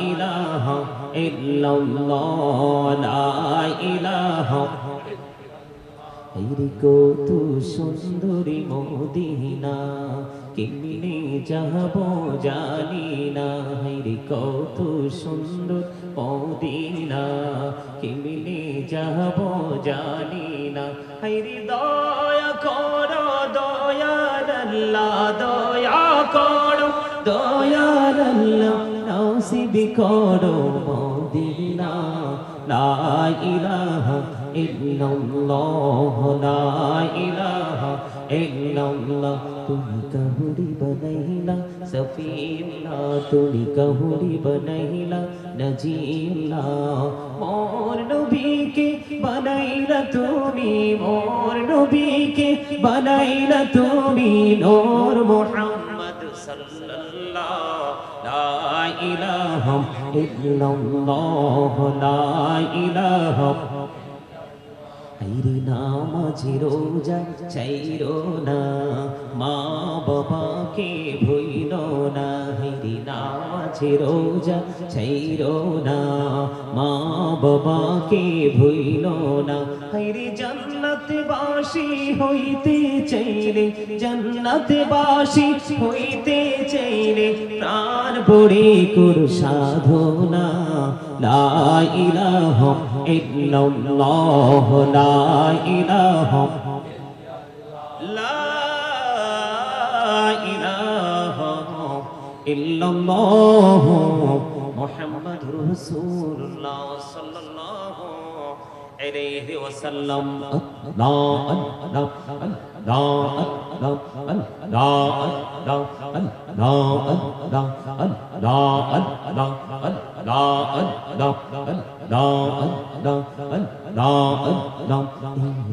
ইলাহা ইল্লাল্লাহ লা ইলাহা হেরি কত সুন্দরী মদিনা কেমনে যাব জানি না হেরি কত সুন্দর মদিনা কেমনে যাব জানি না হেরি দয়া করো দয়াল আল্লাহ দয়া করো দয়াল আল্লাহ নসিব করো মদিনা লা ইলাহা ইল্লাল্লাহ লা ইলাহা ইল্লাল্লাহ তুমি কাহুরি বনাইলা সফিউল্লাহ তুমি কাহুরি বনাইলা নজিউল্লাহ মোর নবীকে বনাইলা তুমি মোর নবীকে বনাইলা তুমি নূর মুহাম্মদ সাল্লাল্লাহ লা ইলাহা ইল্লাল্লাহ লা ইলাহা হাইরে নামাজি রোজা চাইরো না মা বাবাকে ভুইলো না হাইরে নামাজি রোজা চাইরো না মা বাবাকে ভুইলো না হাইরে জান্নাতবাসী হইতে চাইলে জান্নাতবাসী হইতে চাইলে প্রাণ ভরে কর সাধনা লা ইলাহা ইল্লাল্লাহ লা ইলাহা লা ইলাহা ইল্লাল্লাহ মুহাম্মাদুর রাসূলুল্লাহ সাল্লাল্লাহু আলাইহি ওয়াসাল্লাম লা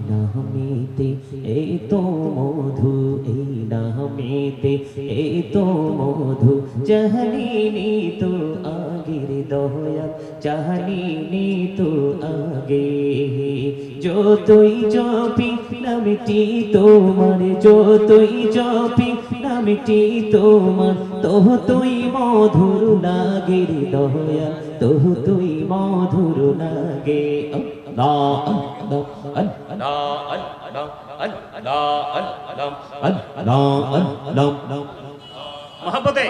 নামেতে এই তো মধু এই নামেতে এই তো মধু জাহালিনি তো আগের দয়া জাহালিনি তো আগে যতই জপি নামটি তোমার যতই জপি নামটি তোমার তোহ তুই মধুর লাগে দয়া তোহ তুই মধুর লাগে মোহাম্মতে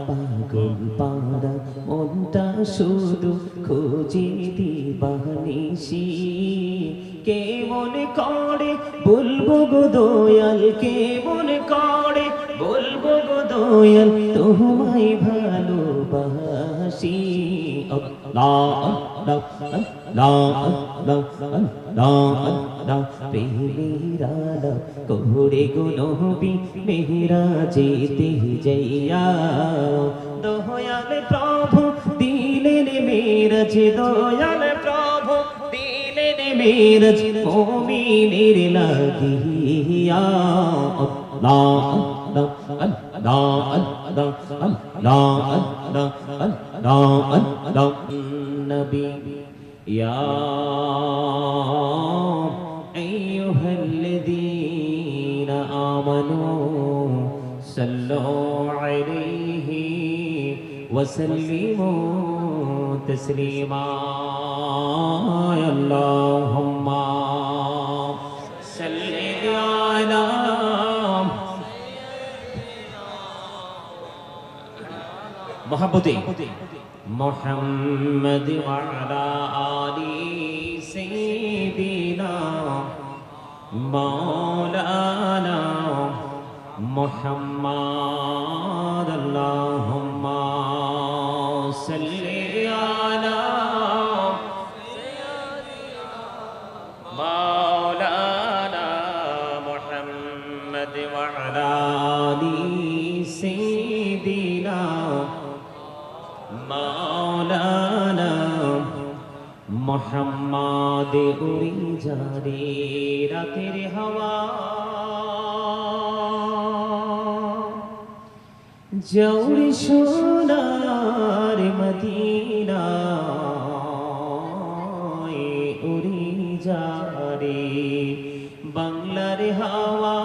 পাগল পাড়া মনটা শুধু খুঁজে দিবানিসি কে মনে করে বলবো গো দয়াল কে মনে করে বলবো গো দয়াল তোমায় ভালোবাসি প্রেমেরা কোহরে গো নবী মেহরা যেতে যাইয়া দয়াল প্রভু দিলেন মেরাজ দয়াল প্রভু দিলেন মেরাজ মুমিনের লাগিয়া নবী ইয়া আইয়ুহাল্লাযীনা আমানু সাল্লু আলাইহি ওয়া সাল্লিমু তাসলিমা আল্লাহুম্মা সাল্লি আলা মোহাম্মদে মুহাম্মদ ওয়া আলা আলি সাইয়্যিদিনা মাওলানা মুহাম্মদ আল্লাহুম্মা সাল্লি আলা মাওলানা মুহাম্মদ ওয়া আলা আলি সাইয়্যিদিনা মাওলানা মুহাম্মদ উড়ি যারে রাতের হাওয়া জৌরি সোনার মদিনা উড়ি যারে বাংলার হাওয়া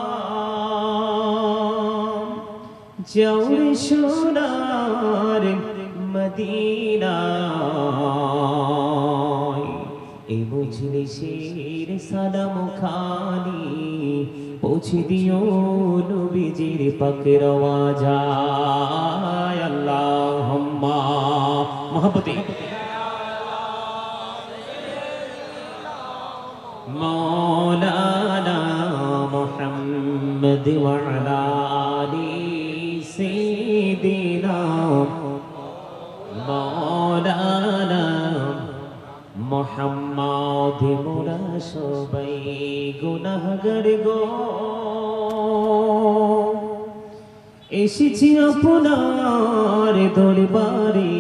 জৌরে সোনার মদিনা এই মজলিসের সালাম খানি পৌঁছে দিও নবীজির পাক রওয়াজায় আল্লাহুম্মা মহব্বতে মৌলানা মুহাম্মদ ওয়া আলা আলি সাইয়্যিদিনা মৌলানা মুহাম্মদ মোরা সবাই গুনাহগার গো এসেছি আপনার দরবারে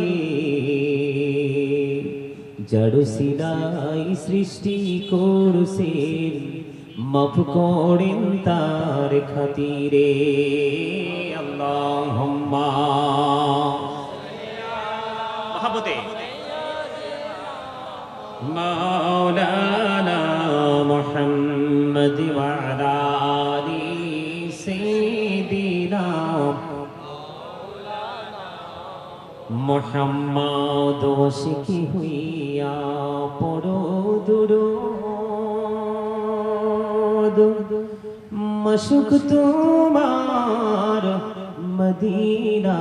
জড় সিলাই সৃষ্টি করছেন মাফ করেন তার খাতিরে আল্লাহুম্মা মহব্বতে মাওলানা মুহাম্মদ ওয়া আলা আলি সাইয়্যিদিনা মুহাম্মদ ওয়াশিকি হুইয়া পড়ো দুরূদ মশক তোমার মদিনা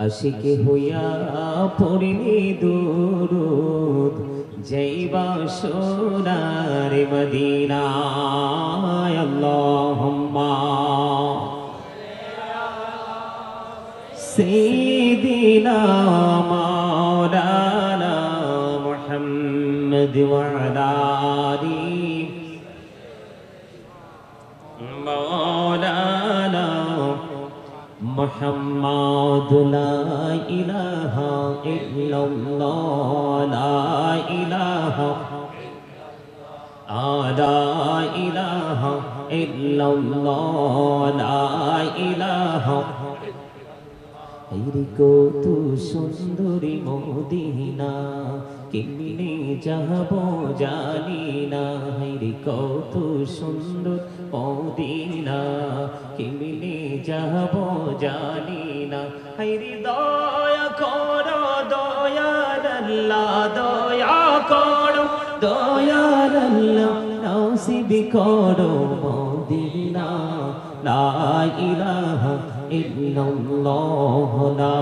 আশিকি হুইয়া পড়লে দুরূদ যাইবা সোনার মদিনা আল্লাহুম্মা سيدنا مولانا محمد وعلى آله مولانا محمد لا إله إلا الله لا إله لا إله إلا الله لا إله হেরি কত সুন্দরী মদিনা কেমনে যাব জানি না হেরি কত সুন্দর মদিনা কেমনে যাব জানি না হেরি দয়া করো দয়াল আল্লাহ দয়া করো দয়াল আল্লাহ নসিব করো মদিনা লা ইলাহা ইল্লাল্লাহ লা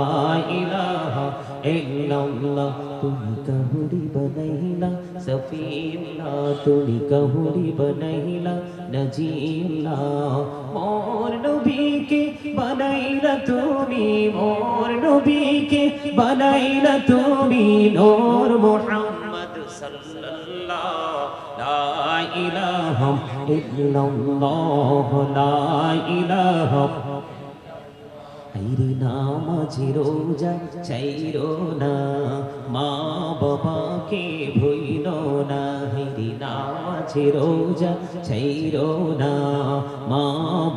ইলাহা ইল্লাল্লাহ তুমি কাহুরি বনাইলা সফিউল্লাহ তুমি কাহুরি বনাইলা নজিউল্লাহ মোর নবীকে বনাইলা তুমি মোর নবীকে বনাইলা তুমি নূর মুহাম্মদ সাল্লাল্লাহু লা ইলাহা ইল্লাল্লাহ লা ইলাহা হাইরে নামাজি রোজা চাইরো না মা বাবাকে ভুইলো না হাইরে নামাজি রোজা চাইরো না মা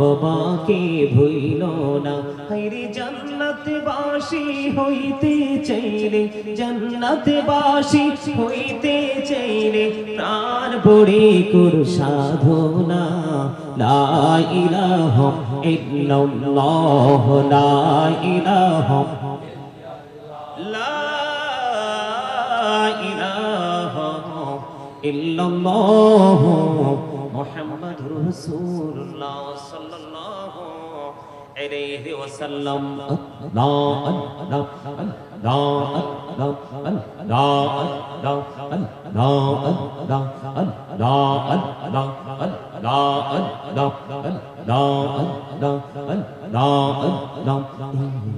বাবাকে ভুইলো না হাইরে জান্নাতবাসী হইতে চাইলে জান্নাতবাসী হইতে চাইলে প্রাণ ভরে কর সাধনা লা ইলাহা ইল্লাল্লাহ লা ইলাহা লা ইলাহা ইল্লাল্লাহ মুহাম্মাদুর রাসূলুল্লাহ সাল্লাল্লাহু আলাইহি ওয়াসাল্লাম লা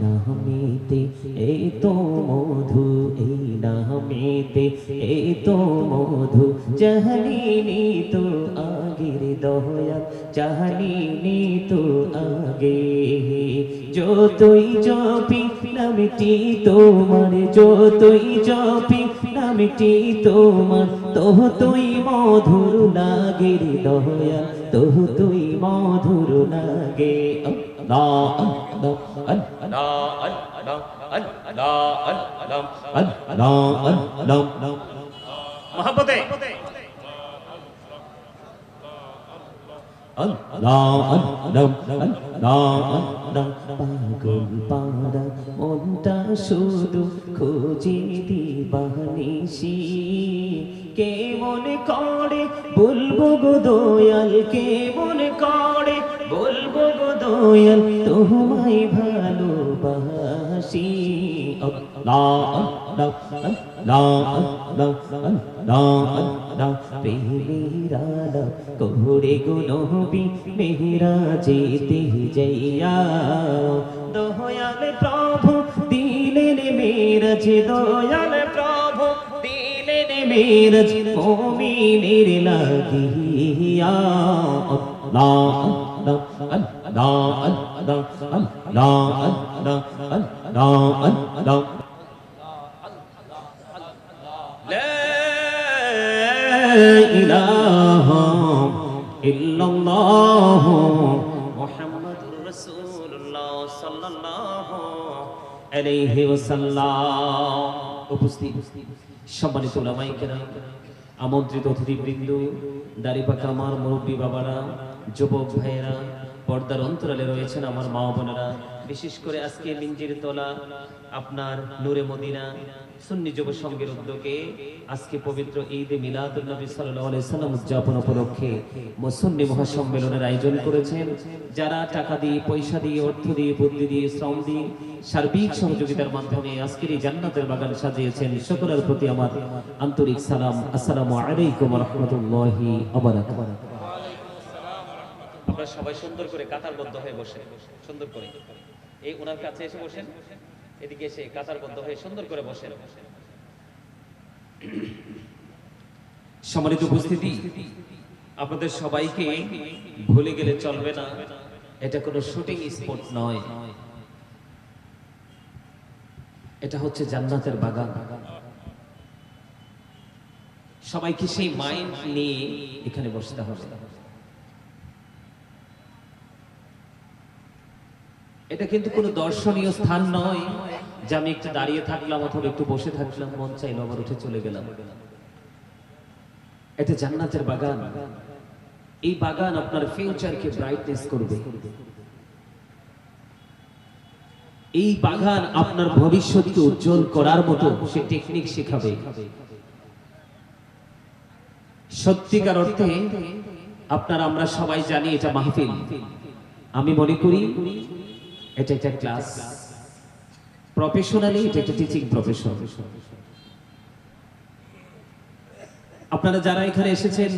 নামেতে এই তো মধু এই নামেতে এই তো মধু জাহালিনি তো আগের দয়া জাহালিনি তো আগে যতই জপি নামটি তোমার যতই জপি নামটি তোমার তোহ তুই মধুর লাগে দয়া তোহ তুই মধুর লাগে আল্লাহ আল্লাহ আল্লাহ পাগল পারা মনটা শুধু খোঁজে দিবানিশি কে মনে করে বলবো গো দয়াল কে মনে করে বলবো গো দয়াল তোমায় ভালোবাসি আল্লাহ আল্লাহ আল্লাহ আল্লাহ আল্লাহ আল্লাহ প্রেমের আলাপ করে গো নবী মেরাজেতে যাইয়া দয়াল প্রভু দিলেন মেরাজ দয়াল প্রভু দিলেন মেরাজ মুমিনের লাগিয়া আল্লাহ আল্লাহ আল্লাহ আল্লাহ আল্লাহ আল্লাহ আল্লাহ আল্লাহ ইলাহা ইল্লাল্লাহ মুহাম্মাদুর রাসূলুল্লাহ সাল্লাল্লাহু আলাইহি ওয়াসাল্লাম। উপস্থিত সম্মানিত উলামায়ে কেরাম, আমন্ত্রিত অতিথিবৃন্দ, দাড়িপাকা আমার মুরব্বী বাবারা, যুবক ভাইয়েরা, পর্দার অন্তরালে রয়েছেন আমার মা বোনেরা, বিশেষ করে আজকে মিঞ্জির তোলা আপনার নূরে মদিনা সুন্নি যুব সংঘের উদ্যোগে আজকে পবিত্র ঈদে মিলাদুন নবী সাল্লাল্লাহু আলাইহি সাল্লাম উদযাপন উপলক্ষে সুন্নি মহাসম্মেলনের আয়োজন করেছেন। যারা টাকা দিয়ে, পয়সা দিয়ে, অর্থ দিয়ে, বুদ্ধি দিয়ে, শ্রম দিয়ে, সার্বিক সহযোগিতার মাধ্যমে আজকের এই জান্নাতের বাগান সাজিয়েছেন, সকলের প্রতি আমার আন্তরিক সালাম। আসসালামু আলাইকুম ওয়া রাহমাতুল্লাহি ওয়া বারাকাতুহু। আপনারা সবাই সুন্দর করে কাতারবদ্ধ হয়ে বসে, সুন্দর করে এই ওনার কাছে এসে বসেন, এদিকে এসে কাতারবদ্ধ হয়ে সুন্দর করে বসেন। সম্মানিত উপস্থিতি, আপনাদের সবাইকে ভুলে গেলে চলবে না, এটা কোনো শুটিং স্পট নয়, এটা হচ্ছে জান্নাতের বাগান। সবাইকে সেই মাইন্ড নিয়ে এখানে বসতে হবে। এটা কিন্তু কোনো দর্শনীয় স্থান নয় যে আমি একটু দাঁড়িয়ে থাকলাম অথবা একটু বসে থাকলাম, মন চাইলো আবার উঠে চলে গেলাম। এটা জান্নাতের বাগান। এই বাগান আপনার ফিউচারকে ব্রাইটনেস করবে। এই বাগান আপনার ভবিষ্যৎকে উজ্জ্বল করার মতো সে টেকনিক শেখাবে। সত্যিকার অর্থে আপনারা আমরা সবাই জানি এটা মাহফিল। আমি মনে করি এটা একটা ক্লাস, প্রফেশনালি এটা একটা টিচিং প্রফেশন। আপনারা যারা এখানে এসেছেন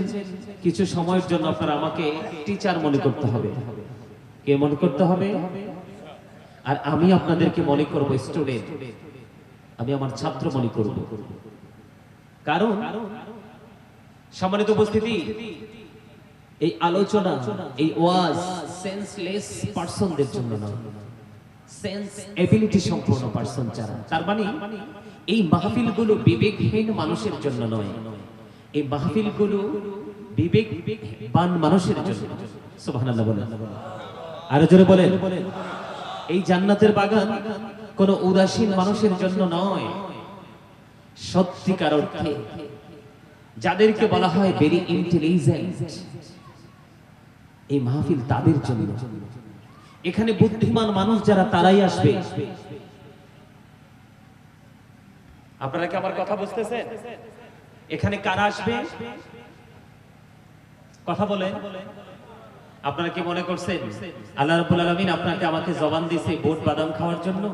কিছু সময়ের জন্য আপনারা আমাকে টিচার মনে করতে হবে। কে মনে করতে হবে? আর আমি আপনাদেরকে মনে করব স্টুডেন্ট, আমি আমার ছাত্র মনে করব। কারণ সম্মানিত উপস্থিতি, এই আলোচনা, এই ওয়াজ সেন্সলেস পারসনদের জন্য নয়, সেন্স এবিলিটি সম্পন্ন পারসন যারা, তার মানে এই মাহফিলগুলো বিবেকহীন মানুষের জন্য নয়, এই মাহফিলগুলো বিবেকবান মানুষের জন্য। সুবহানাল্লাহ বলেন, আরো জোরে বলেন। এই জান্নাতের বাগান কোন উদাসীন মানুষের জন্য নয়, সত্যিকার অর্থে যাদেরকে বলা হয় ভেরি ইন্টেলিজেন্ট, এই মাহফিল তাদের জন্য। এখানে বুদ্ধিমান মানুষ যারা তারাই আসবে। আপনারা কি আমার কথা বুঝতেছেন? এখানে কারা আসবে? কথা বলেন। আপনারা কি মনে করছেন আল্লাহ রাব্বুল আলামিন আপনাকে আমাকে জবান দিয়েছে বুট বাদাম খাওয়ার জন্য,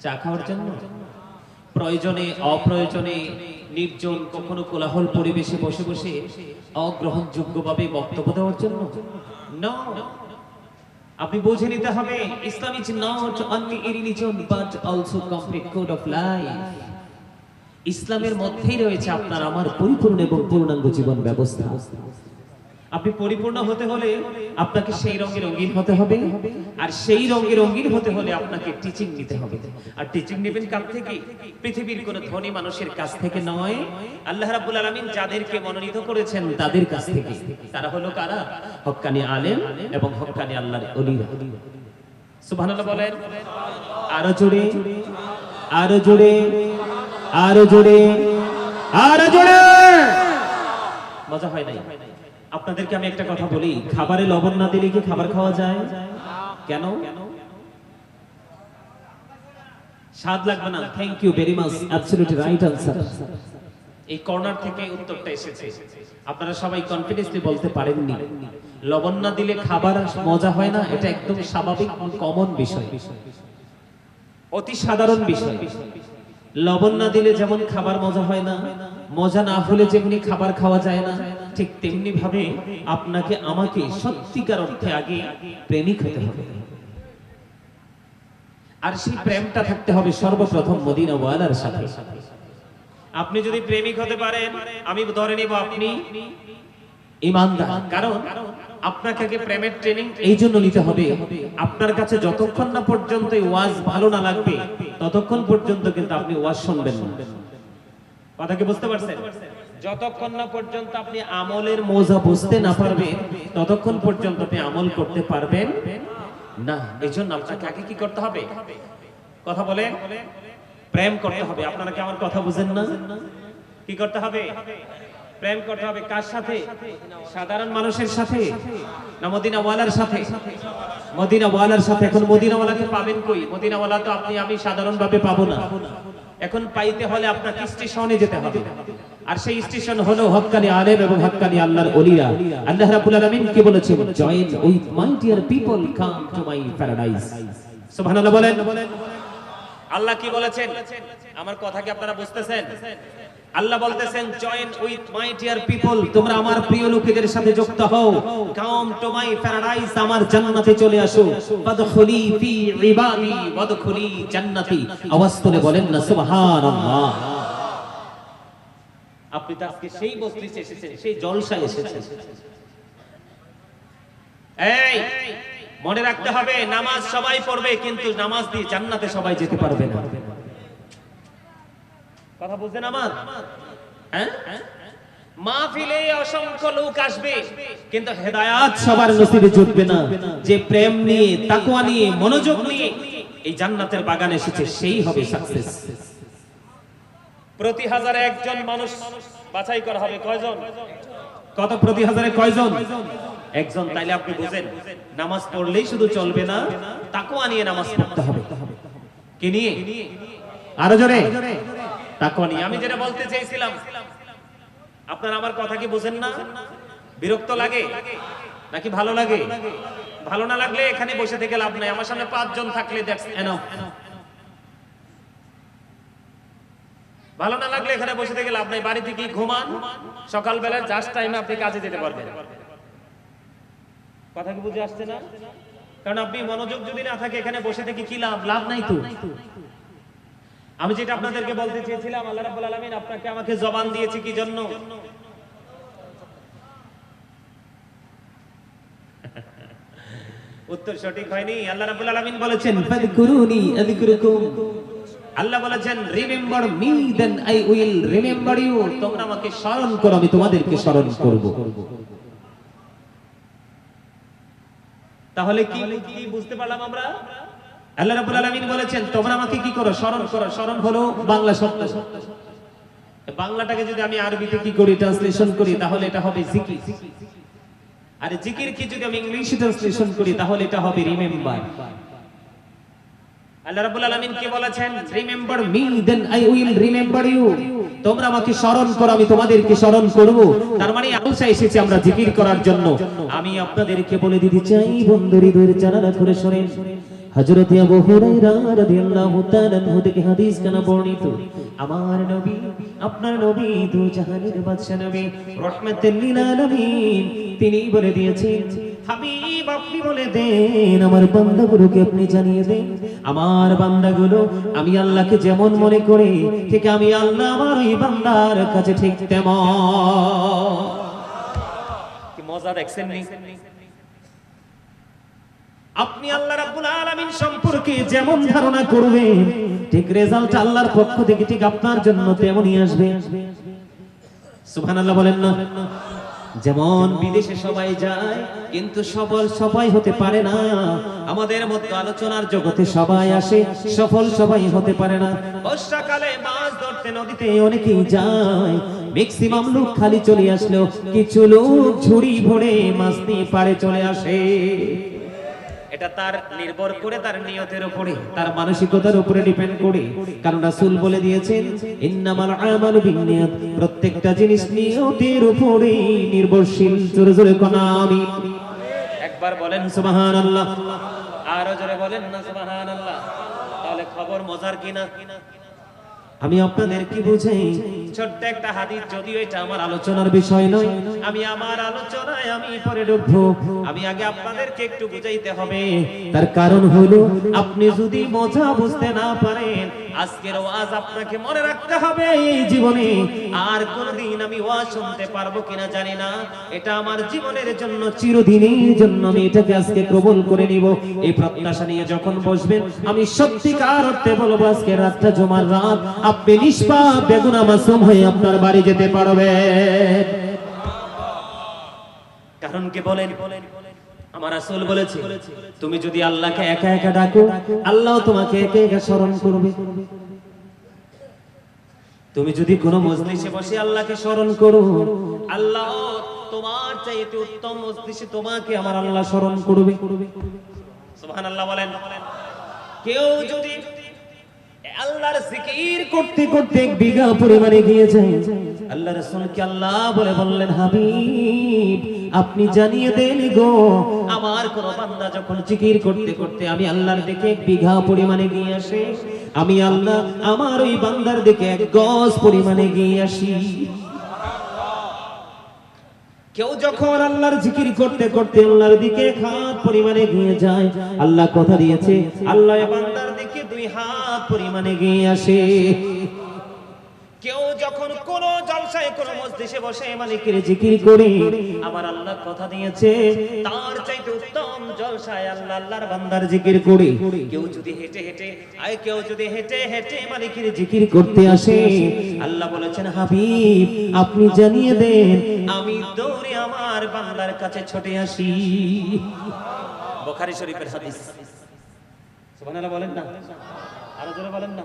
চা খাওয়ার জন্য, প্রয়োজনে অপ্রয়োজনে নির্জন কখনো কোলাহল পরিবেশে বসে বসে অগ্রহণযোগ্যভাবে বক্তব্য দেওয়ার জন্য? নো। আপনি বুঝে নিতে হবে, Islam is not only a religion but also complete code of life. ইসলামের মধ্যেই রয়েছে আপনার আমার পরিপূর্ণ এবং পূর্ণাঙ্গ জীবন ব্যবস্থা। আপনি পরিপূর্ণ হতে হলে আপনাকে সেই রঙের রঙিন হতে হবে, আর সেই রঙের রঙিন হতে হলে আপনাকে টিচিং নিতে হবে। আর টিচিং নেবেন কার থেকে? পৃথিবীর কোন ধনী মানুষের কাছ থেকে নয়, আল্লাহ রাব্বুল আলামিন যাদেরকে মনোনীত করেছেন তাদের কাছ থেকে। তারা হলো কারা? হক্কানি আলেম এবং হক্কানি আল্লাহর ওলিরা। সুবহানাল্লাহ বলেন। আরো জোরে, আরো জোরে, আরো জোরে, আরো জোরে। মজা হয় নাই? আপনাদেরকে আমি একটা কথা বলি, খাবারে লবণ না দিলে কি খাবার খাওয়া যায়? কেন? স্বাদ লাগবে না? Thank you very much, absolutely right answer. এই কর্নার থেকে উত্তরটা এসেছে, আপনারা সবাই কনফিডেন্সলি বলতে পারেননি। লবণ না দিলে খাবার মজা হয় না, এটা একদম স্বাভাবিক কমন বিষয়, অতি সাধারণ বিষয়। লবণ না দিলে যেমন খাবার মজা হয় না, মজা না হলে যেমনি খাবার খাওয়া যায় না, ঠিক তেমনি ভাবে আপনাকে আমাকে সত্যিকার অর্থে আগে প্রেমিক হতে হবে। আর সেই প্রেমটা থাকতে হবে সর্বপ্রথম মদিনা ওয়ালার সাথে। আপনি যদি প্রেমিক হতে পারেন, আমি ধরে নিব আপনি ঈমানদার। কারণ আপনাকে আগে প্রেমের ট্রেনিং এই জন্য নিতে হবে, আপনার কাছে যতক্ষণ না পর্যন্ত ওয়াজ ভালো না লাগবে ততক্ষণ পর্যন্ত কিন্তু আপনি ওয়াজ শুনবেন না। কথা কি বুঝতে পারছেন? যতক্ষণ না পর্যন্ত আপনি আমলের মজা বুঝতে না পারবেন ততক্ষণ পর্যন্ত আপনি আমল করতে পারবেন না। এজন্য আপনাকে আগে কি করতে হবে? কথা বলেন, প্রেম করতে হবে। আপনারা কি আমার কথা বুঝেন না? কি করতে হবে? প্রেম করতে হবে। কার সাথে? সাধারণ মানুষের সাথে না মদিনা ওয়ালার সাথে? মদিনা ওয়ালার সাথে। এখন মদিনা ওয়ালাকে পাবেন কই? মদিনা ওয়ালা তো আপনি আমি সাধারণ ভাবে পাবো না। এখন পাইতে হলে আপনাকে স্টেশনে যেতে হবে, আর সেই স্টেশন হলো হক্কানি আলেম এবং হক্কানি আল্লাহর ওলিরা। আল্লাহ রাব্বুল আলামিন কি বলেছেন? Join with my dear people, come to my paradise. সুবহানাল্লাহ বলেন। আল্লাহ কি বলেছেন? আমার কথা কি আপনারা বুঝতেছেন? আল্লাহ বলতেছেন join with my dear people, তোমরা আমার প্রিয় লোকেদের সাথে যুক্ত হও। কাম টু মাই প্যারাডাইস, আমার জান্নাতে চলে আসো। ফাদখুলি ফি ইবাদি ওয়াদখুলি জান্নাতি। আওয়াজ তুলে বলেন না সুবহানাল্লাহ। আপনি তো আজকে সেই মজলিসে এসেছেন, সেই জলসায় এসেছেন। এই মনে রাখতে হবে, নামাজ সবাই পড়বে কিন্তু নামাজ দিয়ে জান্নাতে সবাই যেতে পারবে না। কথা বুঝছেন আমার? হ্যাঁ, মাহফিলে অসংখ্য লোক আসবে কিন্তু হেদায়েত সবার নসিবে জুটবে না। যে প্রেম নিয়ে, তাকওয়া নিয়ে, মনোযোগ নিয়ে এই জান্নাতের বাগানে এসেছে সেই হবে সাকসেস। প্রতি হাজারে একজন মানুষ বাছাই করা হবে। কয়জন? কত? প্রতি হাজারে কয়জন? একজন। তাইলে আপনি বুঝেন, নামাজ পড়লেই শুধু চলবে না, তাকওয়া নিয়ে নামাজ পড়তে হবে। কি নিয়ে? আরো জোরে। তাকওয়া নিয়ে। আমি যেটা বলতে চাইছিলাম, আপনারা আমার কথা কি বুঝেন না? বিরক্ত লাগে নাকি ভালো লাগে? ভালো না লাগলে এখানে বসে থেকে লাভ নাই। আমার সামনে 5 জন থাকলে দ্যাটস এনাফ। ভালো না লাগলে এখানে বসে থেকে লাভ নাই। বাড়িতে কি ঘুমান, সকালবেলা জাস্ট টাইমে আপনি কাজে যেতে পারবেন। কথা কি বুঝে আসছে না? কারণ আপনি মনোযোগ যদি না থাকে এখানে বসে থেকে কি লাভ? লাভ নাই তো। আমি যেটা আপনাদেরকে বলতে চেয়েছিলাম, আল্লাহ রাব্বুল আলামিন আপনাকে আমাকে জবান দিয়েছে কি জন্য? উত্তর সঠিক হয়নি। আল্লাহ রাব্বুল আলামিন বলেছেন ফাযকুরুনি আযকুরুকুম। আল্লাহ বলেছেন remember me then I will remember you. তোমরা আমাকে স্মরণ করো, আমি তোমাদেরকে স্মরণ করব। তাহলে কি বুঝতে পারলাম আমরা? আল্লাহ রাব্বুল আলামিন বলেছেন তোমরা আমাকে কি করো? স্মরণ করো। স্মরণ হলো বাংলা শব্দ। বাংলাটাকে যদি আমি আরবিতে কি করি, ট্রান্সলেশন করি, তাহলে এটা হবে জিকির। আর জিকির কি যদি আমি ইংলিশে ট্রান্সলেশন করি তাহলে এটা হবে রিমেম্বার। আল্লাহ রাব্বুল আলামিন কি বলেছেন? Remember me then I will remember you. তোমরা আমাকে স্মরণ করো, আমি তোমাদেরকে স্মরণ করব। তার মানে আল্লাহ এসেছে আমরা জিকির করার জন্য। আমি আপনাদেরকে বলে দিতে চাই, বন্ধুরি দূর জানালা করে শুনেন, হযরত আবু হুরায়রা রাদিয়াল্লাহু তাআলা আনহু থেকে হাদিস কানা বর্ণিত, আমার নবী, আপনার নবী, দু জাহানের বাদশা নবী, রাহমাতুল লিল আলামিন, তিনি বলে দিয়েছেন, হাবিব আপনি বলে দেন, আমার বান্দাগুলোকে আপনি জানিয়ে দেন, আমার বান্দাগুলো আমি আল্লাহকে যেমন মনে করে ঠিক আমি আল্লাহ আমার ওই বান্দার কাছে ঠিক তেমন। কি মজা দেখছেন নি? আপনি আল্লাহ রাব্বুল আলামিন সম্পর্কে যেমন ধারণা করবেন ঠিক রেজাল্ট আল্লাহর পক্ষ থেকে ঠিক আপনার জন্য তেমনই আসবে। সুবহানাল্লাহ বলেন না? যেমন বিদেশে সবাই যায় কিন্তু সবাই হতে পারে না, আমাদের মতো আলোচনার জগতে সবাই আসে, সফল সবাই হতে পারে না। বর্ষাকালে মাছ ধরতে নদীতে অনেকেই যায় ম্যাক্সিমাম লোক খালি চলে আসলো, কিছু লোক ঝুড়ি ভরে মাছ নিয়ে পাড়ে চলে আসে। এটা তার নির্ভর করে তার নিয়তের উপরে, তার মানসিকতার উপরে ডিপেন্ড করে। কারণ রাসূল বলে দিয়েছেন ইন্নামাল আমালু বিন্নিয়াত, প্রত্যেকটা জিনিস নিয়তের উপরে নির্ভরশীল। জোরে জোরে কোন আমিন। একবার বলেন সুবহানাল্লাহ, আরো জোরে বলেন না সুবহানাল্লাহ। তাহলে খবর মজার কিনা? আমি আপনাদের কি বুঝাই, ছোট্ট একটা হাদিস, যদিও এটা আমার আলোচনার বিষয় নয়, আমি আমার আলোচনায় আমি পরে ঢুকবো। আমি আগে আপনাদেরকে একটু বুঝাইতে হবে। তার কারণ হলো, আপনি যদি মজা বুঝতে না পারেন, আজকের ওয়াজ আপনাকে মনে রাখতে হবে। এই জীবনে আর কোনদিন আমি ওয়াজ শুনতে পারবো কিনা জানি না, এটা আমার জীবনের জন্য চিরদিনের জন্য আমি এটাকে আজকে কবুল করে নিব। এই প্রত্যাশা নিয়ে যখন বসবেন, আমি সত্যিকার অর্থে বলবো, আজকে রাতটা জুমার রাত, আপনি নিষ্পাপ বেগুনা মাসুম হয়ে আপনার বাড়ি যেতে পারবেন। কারণ কি বলেন? আমার রাসূল বলেছে, তুমি যদি আল্লাহকে একা একা ডাকো, আল্লাহ তোমাকে একা একা স্মরণ করবে। তুমি যদি কোনো মজলিসে বসে আল্লাহকে স্মরণ করো, আল্লাহ তোমার চাইতে উত্তম মজলিসে তোমাকে আমার আল্লাহ স্মরণ করবে। সুবহানাল্লাহ বলেন। কেউ যদি আল্লাহর জিকির করতে করতে এক বিঘা পরিমাণে গিয়ে যায়, আল্লাহ রাসূলকে আল্লাহ বলে বললেন, হাবিব আপনি জানিয়ে দেন গো, আমার কোন বান্দা যখন জিকির করতে করতে আমি আল্লাহর দিকে এক বিঘা পরিমাণে গিয়ে আসে, আমি আল্লাহ আমার ওই বান্দার দিকে এক গজ পরিমাণে গিয়ে আসি। কেউ যখন আল্লাহর জিকির করতে করতে আল্লাহর দিকে এক হাত পরিমাণে গিয়ে যায়, আল্লাহ কথা দিয়েছে আল্লাহ বান্দার দিকে 2 হাত পরিমাণে গিয়ে আসে। কেউ যখন কোন জলসায় কোন মজলিসে বসে মালিকের জিকির করে, আমার আল্লাহ কথা দিয়েছে তার চাইতে উত্তম জলসায় আল্লাহ আল্লাহর বান্দার জিকির করে। কেউ যদি হেঁটে হেঁটে মালিকের জিকির করতে আসে, আল্লাহ বলেছেন, হাবিব আপনি জানিয়ে দেন আমি দৌড়ে আমার বান্দার কাছে ছুটে আসি। বুখারী শরীফের হাদিস। সুবহানাল্লাহ বলেন না, আরো জোরে বলেন না।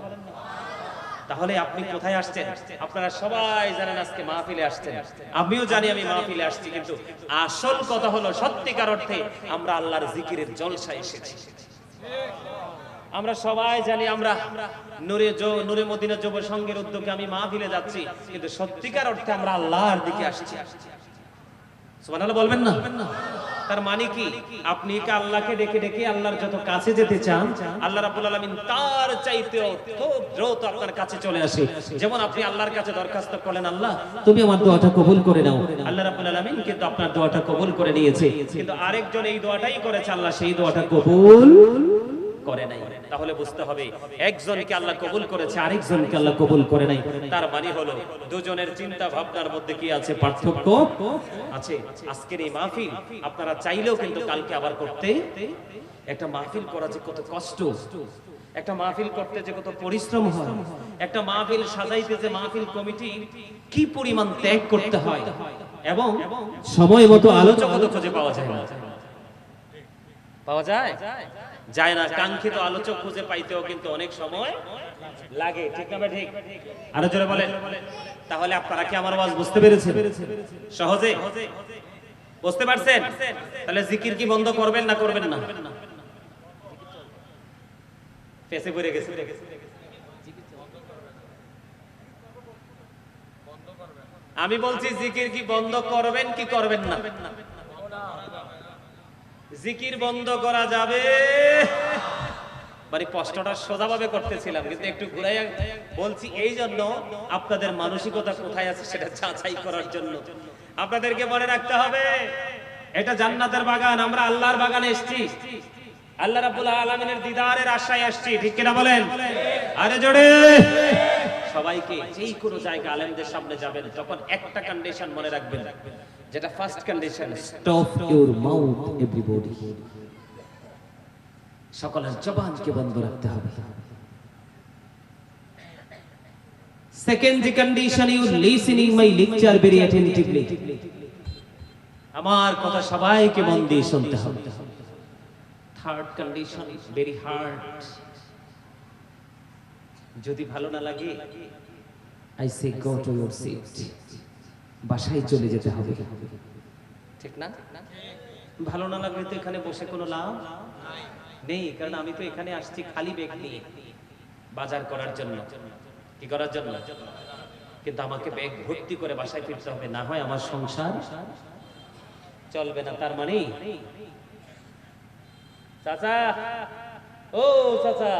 তাহলে আপনি কোথায় আসছেন? আপনারা সবাই জানেন আজকে মাহফিলে আসছেন, আমিও জানি আমি মাহফিলে আসছি, কিন্তু আসল কথা হলো সত্যিকার অর্থে আমরা আল্লাহর জিকিরের জলসায় এসেছি। আমরা সবাই জানি আমরা নূরে মদিনা যুব সংঘের উদ্যোগে আমি মাহফিলে যাচ্ছি, কিন্তু সত্যিকার অর্থে আমরা আল্লাহর দিকে আসছি। সুবহানাল্লাহ বলবেন না? তার মানে কি, আপনি কি আল্লাহকে ডেকে ডেকে আল্লাহর যত কাছে যেতে চান, আল্লাহ রাব্বুল আলামিন তার চাইতেও খুব দ্রুত আপনার কাছে চলে আসে। যেমন আপনি আল্লাহর কাছে দরখাস্ত করলেন, আল্লাহ তুমি আমার দোয়াটা কবুল করে নাও, আল্লাহ রাব্বুল আলামিন কিন্তু আপনার দোয়াটা কবুল করে নিয়েছে। কিন্তু আরেকজন এই দোয়াটাই করেছে, আল্লাহ সেই দোয়াটা কবুল করে নাই। তাহলে বুঝতে হবে একজনকে আল্লাহ কবুল করেছে, আরেকজনকে আল্লাহ কবুল করে নাই। তার মানে হলো দুজনের চিন্তা ভাবনার মধ্যে কি আছে? পার্থক্য আছে। আজকের এই মাহফিল আপনারা চাইলেও কিন্তু কালকে আবার করতে, একটা মাহফিল করা যে কত কষ্ট, একটা মাহফিল করতে যে কত পরিশ্রম হয়, একটা মাহফিল সাজাইতে যে মাহফিল কমিটি কি পরিমাণ ত্যাগ করতে হয়, এবং সময় মতো আলোচক খুঁজে পাওয়া যায় না। পাওয়া যায় না। কাঙ্ক্ষিত আলোচক খুঁজে পাইতেও কিন্তু অনেক সময় লাগে, ঠিক না? ঠিক। আরো জোরে বলেন। তাহলে আপনারা কি আমার আওয়াজ বুঝতে পেরেছেন? সহজে বুঝতে পারছেন? তাহলে জিকির কি বন্ধ করবেন না করবেন না? ফেসে পড়ে গেছে। আমি বলছি জিকির কি বন্ধ করবেন কি করবেন না? জিকির বন্ধ করা যাবে, মানে কষ্টটা সোজাভাবে করতেছিলাম, কিন্তু একটু ঘুরাইয়া বলছি এই জন্য আপনাদের মানসিকতা কোথায় আছে সেটা যাচাই করার জন্য। আপনাদেরকে মনে রাখতে হবে এটা জান্নাতের বাগান, আমরা আল্লাহর বাগানে এসেছি, আল্লাহ রাব্বুল আলামিনের দিদারের আশায় আসছি, ঠিক কিনা বলেন? আরে জোরে। সবাইকে যেই কোনো জায়গা আলেমদের সামনে যাবেন তখন একটা কন্ডিশন মনে রাখবেন, যেটা first condition, stop your mouth everybody. সকলের জবানকে বন্ধ রাখতে হবে। Second condition, you listening my lecture very attentively. আমার কথা সবাইকে মন দিয়ে শুনতে হবে। Third condition, very hard. যদি ভালো না লাগে I say go to your seat, বাসায় চলে যেতে হবে, ঠিক না? ভালো না লাগলে তো এখানে বসে কোনো লাভ নেই, কারণ আমি তো এখানে আসছি খালি ব্যাগ নিয়ে বাজার করার জন্য। কি করার জন্য? কিন্তু আমাকে ব্যাগ ভর্তি করে বাসায় ফিরতে হবে, না হয় আমার সংসার চলবে না। তার মানে চাচা, ও চাচা,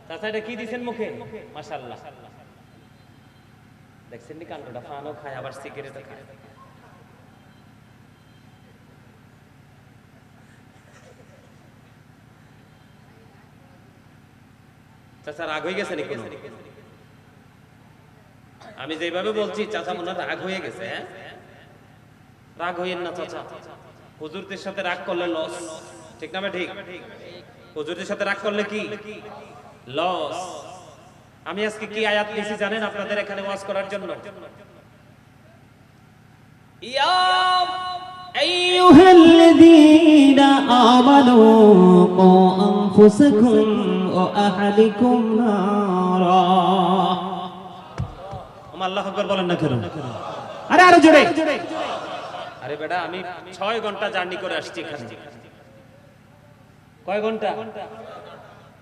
চাচা এটা কি দিছেন মুখে? মাশাআল্লাহ, দেখছেন নি কাণ্ডটা, পানও খায় আবার সিগারেটও খায়। চাচা রাগ হয়ে গেছে নাকি? আমি যেভাবে বলছি চাচা মনে হয় রাগ হয়ে গেছে। হ্যাঁ, রাগ হইয়েন না চাচা, হুজুরদের সাথে রাগ করলে লস, ঠিক না? ঠিক, হুজুরদের সাথে রাগ করলে কি লস। আমি আজকে কি আয়াত নিয়েছি জানেন আপনাদের এখানে ওয়াজ করার জন্য? ইয়া আইয়ুহাল্লাযীনা আমানু কু আনফুসাকুম ওয়া আহলিকুম নারা। আল্লাহু আকবার বলেন না কেন? আরে আরো জোরে। আরে বেটা, আমি 6 ঘন্টা জার্নি করে আসছি এখানে। কয় ঘন্টা?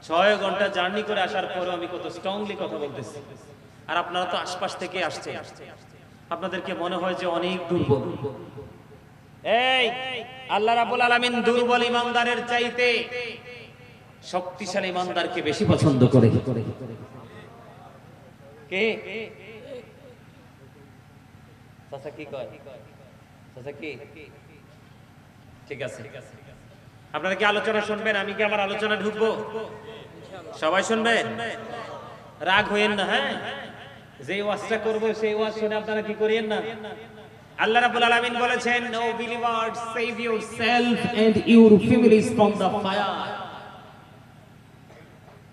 6 ঘন্টা জার্নি করে আসার পরে আমি কত স্ট্রংলি কথা বলতেছি, আর আপনারা তো আশপাশ থেকে আসছেন। আপনাদেরকে মনে হয় যে অনেক দুর্বল। এই আল্লাহ রাব্বুল আলামিন দুর্বল ইমানদারের চাইতে শক্তিশালী ইমানদারকে বেশি পছন্দ করে। কে? চাচা কি কয়? চাচা কি? ঠিক আছে, আপনারা কি আলোচনা শুনবেন? আমি কি আমার আলোচনা ঢুকবো? সবাই শুনবেন, রাগ হইেন না। হ্যাঁ, যে ওয়াজটা করব সেই ওয়াজ শুনে আপনারা কি করিয়েন না। আল্লাহ রাব্বুল আলামিন বলেছেন, O believers, save yourself and your families from the fire.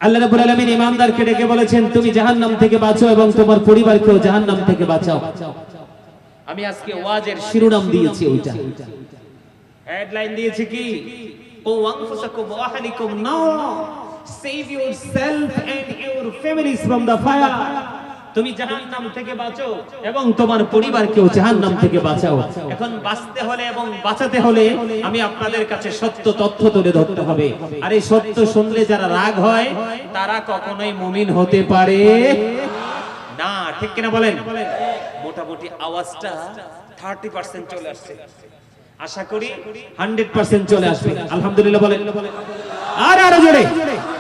আল্লাহ রাব্বুল আলামিন ঈমানদারকে ডেকে বলেছেন, তুমি জাহান্নাম থেকে বাঁচো এবং তোমার পরিবারকেও জাহান্নাম থেকে বাঁচাও। আমি আজকে ওয়াজের শিরোনাম দিয়েছি ওইটা, হেডলাইন দিয়েছি কি? ও আনফুসাকুম ওয়া আহলিকুম নার, save yourself and your families from the fire. তুমি জাহান্নাম থেকে বাঁচো এবং তোমার পরিবারকেও জাহান্নাম থেকে বাঁচাও। এখন বাঁচতে হলে এবং বাঁচাতে হলে আমি আপনাদের কাছে সত্য তথ্য তুলে ধরতে হবে। আর এই সত্য শুনলে যারা রাগ হয় তারা কখনোই মুমিন হতে পারে না, ঠিক কিনা বলেন? মোটামুটি আওয়াজটা 30% চলে আসছে, আশা করি 100% চলে আসবে। আলহামদুলিল্লাহ বলেন। আর আরো জোরে।